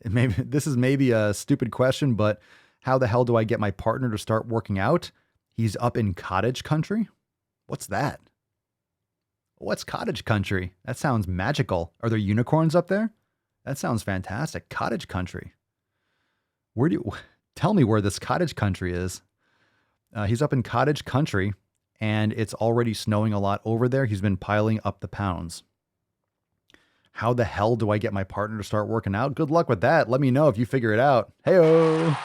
Maybe this is maybe a stupid question, but how the hell do I get my partner to start working out? He's up in cottage country. What's that? What's cottage country? That sounds magical. Are there unicorns up there? That sounds fantastic. Cottage country. Where do you tell me where this cottage country is? He's up in cottage country and it's already snowing a lot over there. He's been piling up the pounds. How the hell do I get my partner to start working out? Good luck with that. Let me know if you figure it out. Heyo.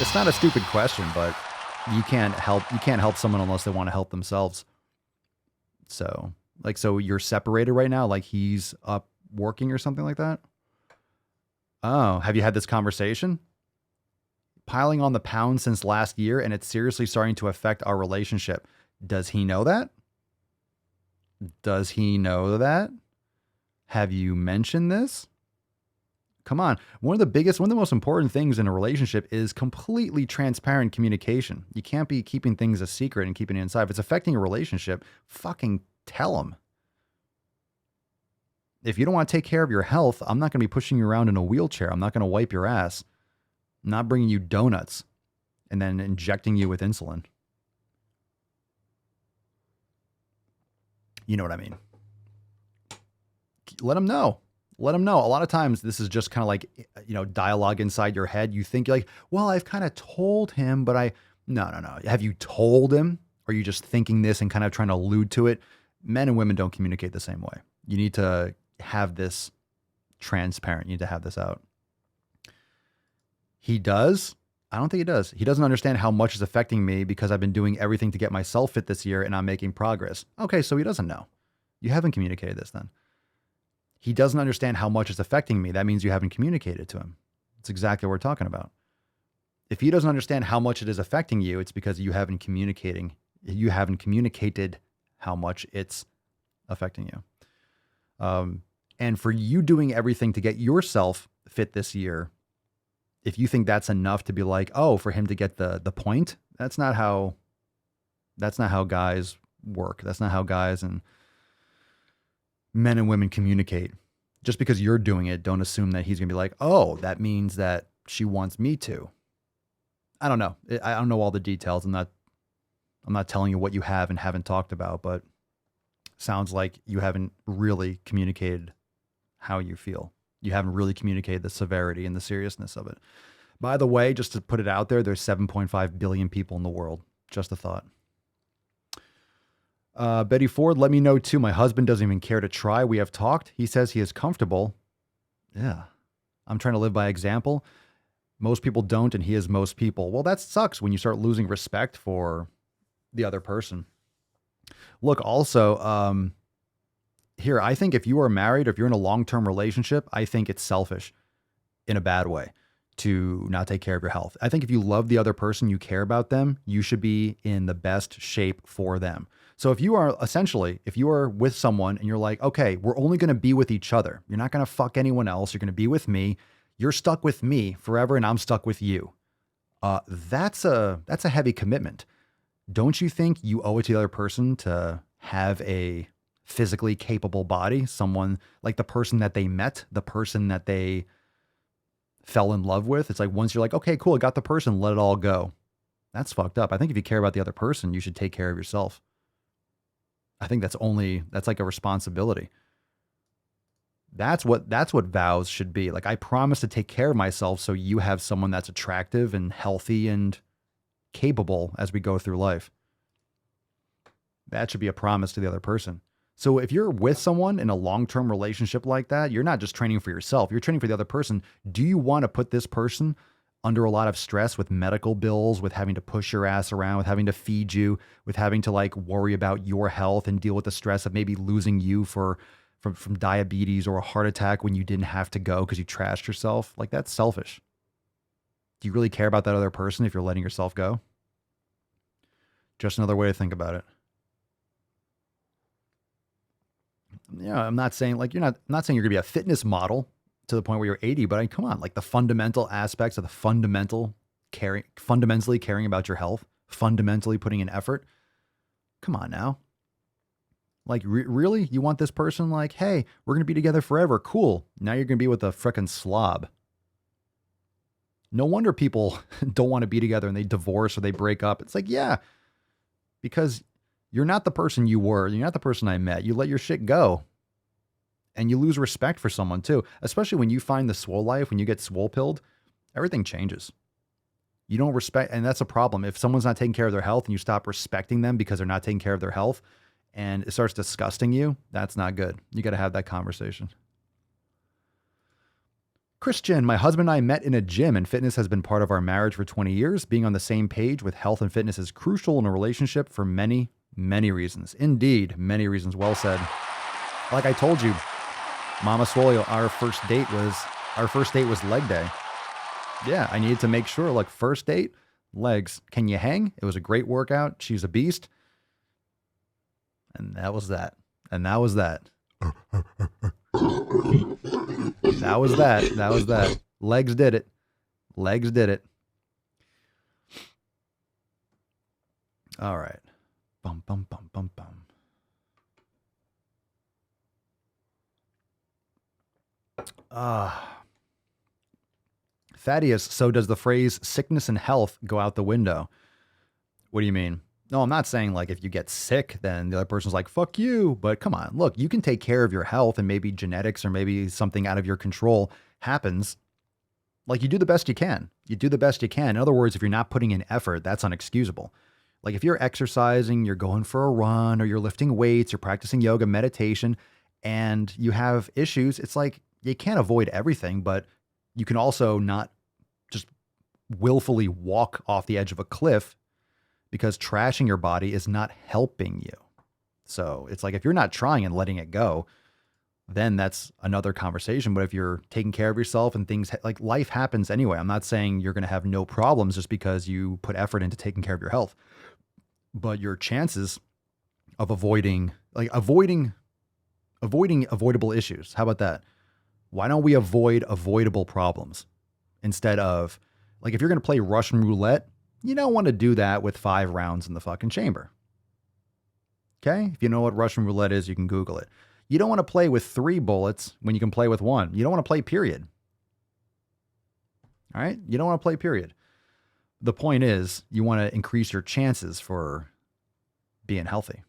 It's not a stupid question, but you can't help someone unless they want to help themselves. So, so you're separated right now, like he's up working or something like that? Oh, have you had this conversation? Piling on the pounds since last year and it's seriously starting to affect our relationship. Does he know that? Does he know that? Have you mentioned this? Come on. One of the most important things in a relationship is completely transparent communication. You can't be keeping things a secret and keeping it inside. If it's affecting a relationship, fucking tell them. If you don't want to take care of your health, I'm not going to be pushing you around in a wheelchair. I'm not going to wipe your ass. I'm not bringing you donuts and then injecting you with insulin. You know what I mean? Let them know. Let them know. A lot of times this is just kind of like, dialogue inside your head. You think like, well, I've kind of told him, but no. Have you told him? Or are you just thinking this and kind of trying to allude to it? Men and women don't communicate the same way. You need to have this transparent. You need to have this out. He does. I don't think he does. He doesn't understand how much is affecting me because I've been doing everything to get myself fit this year and I'm making progress. Okay, so he doesn't know. You haven't communicated this then. He doesn't understand how much it's affecting me. That means you haven't communicated to him. That's exactly what we're talking about. If he doesn't understand how much it is affecting you, it's because you haven't communicated how much it's affecting you. And for you doing everything to get yourself fit this year, if you think that's enough to be like, oh, for him to get the point, that's not how guys work. That's not how guys and men and women communicate. Just because you're doing it, don't assume that he's going to be like, oh, that means that she wants me to. I don't know. I don't know all the details. I'm not telling you what you have and haven't talked about, but sounds like you haven't really communicated how you feel. You haven't really communicated the severity and the seriousness of it. By the way, just to put it out there, there's 7.5 billion people in the world. Just a thought. Betty Ford, let me know too. My husband doesn't even care to try. We have talked. He says he is comfortable. Yeah. I'm trying to live by example. Most people don't, and he is most people. Well, that sucks when you start losing respect for the other person. Look, also, here, I think if you are married or if you're in a long-term relationship, I think it's selfish in a bad way to not take care of your health. I think if you love the other person, you care about them, you should be in the best shape for them. So if you are with someone and you're like, okay, we're only going to be with each other. You're not going to fuck anyone else. You're going to be with me. You're stuck with me forever and I'm stuck with you. That's a heavy commitment. Don't you think you owe it to the other person to have a physically capable body? Someone like the person that they met, the person that they fell in love with. It's like, once you're like, okay, cool, I got the person, let it all go. That's fucked up. I think if you care about the other person, you should take care of yourself. I think that's like a responsibility. That's what vows should be. Like, I promise to take care of myself so you have someone that's attractive and healthy and capable as we go through life. That should be a promise to the other person. So if you're with someone in a long-term relationship like that, you're not just training for yourself, you're training for the other person. Do you want to put this person under a lot of stress with medical bills, with having to push your ass around, with having to feed you, with having to like worry about your health and deal with the stress of maybe losing you from diabetes or a heart attack when you didn't have to go because you trashed yourself? Like, that's selfish. Do you really care about that other person if you're letting yourself go? Just another way to think about it. Yeah, I'm not saying like I'm not saying you're gonna be a fitness model to the point where you're 80, but come on, like the fundamental aspects of the fundamentally caring about your health, fundamentally putting in effort. Come on now. Like, really? You want this person like, hey, we're going to be together forever. Cool. Now you're going to be with a frickin' slob. No wonder people don't want to be together and they divorce or they break up. It's like, yeah, because you're not the person you were. You're not the person I met. You let your shit go. And you lose respect for someone too, especially when you find the swole life, when you get swole pilled, everything changes. You don't respect, and that's a problem. If someone's not taking care of their health and you stop respecting them because they're not taking care of their health and it starts disgusting you, that's not good. You got to have that conversation. Christian, my husband and I met in a gym, and fitness has been part of our marriage for 20 years. Being on the same page with health and fitness is crucial in a relationship for many, many reasons. Indeed, many reasons. Well said. Like I told you, Mama Swole, our first date was leg day. Yeah, I needed to make sure, like, first date, legs. Can you hang? It was a great workout. She's a beast. And that was that. And that was that. That was that. That was that. Legs did it. Legs did it. All right. Bum, bum, bum, bum, bum. Thaddeus, so does the phrase sickness and health go out the window? What do you mean? No, I'm not saying like if you get sick, then the other person's like, fuck you. But come on, look, you can take care of your health and maybe genetics or maybe something out of your control happens. Like you do the best you can. You do the best you can. In other words, if you're not putting in effort, that's unexcusable. Like if you're exercising, you're going for a run or you're lifting weights, you're practicing yoga, meditation, and you have issues, it's like you can't avoid everything, but you can also not just willfully walk off the edge of a cliff because trashing your body is not helping you. So it's like if you're not trying and letting it go, then that's another conversation. But if you're taking care of yourself and things like life happens anyway, I'm not saying you're going to have no problems just because you put effort into taking care of your health, but your chances of avoiding avoidable issues. How about that? Why don't we avoid avoidable problems instead of like if you're going to play Russian roulette, you don't want to do that with 5 rounds in the fucking chamber. Okay? If you know what Russian roulette is, you can Google it. You don't want to play with 3 bullets when you can play with 1. You don't want to play period. All right? You don't want to play period. The point is, you want to increase your chances for being healthy.